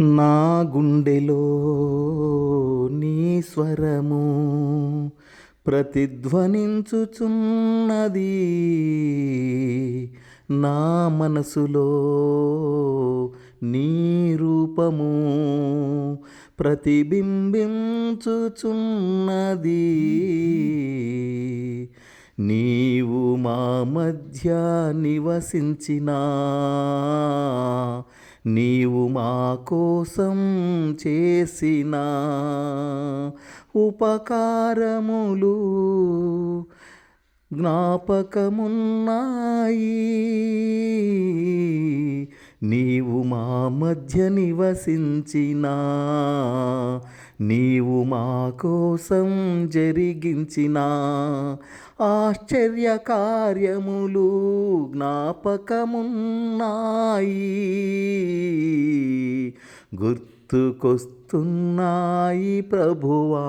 నా గుండెలో నీ స్వరము ప్రతిధ్వనించుచున్నది. నా మనసులో నీ రూపము ప్రతిబింబించుచున్నది. నీవు మా మధ్య నివసించినా, నీవు మా కోసం చేసిన ఉపకారములు జ్ఞాపకమున్నాయి. నీవు మా మధ్య నివసించినా, నీవు మా కోసం జరిగించిన ఆశ్చర్య కార్యములు జ్ఞాపకమున్నాయి, గుర్తుకొస్తున్నాయి ప్రభువా.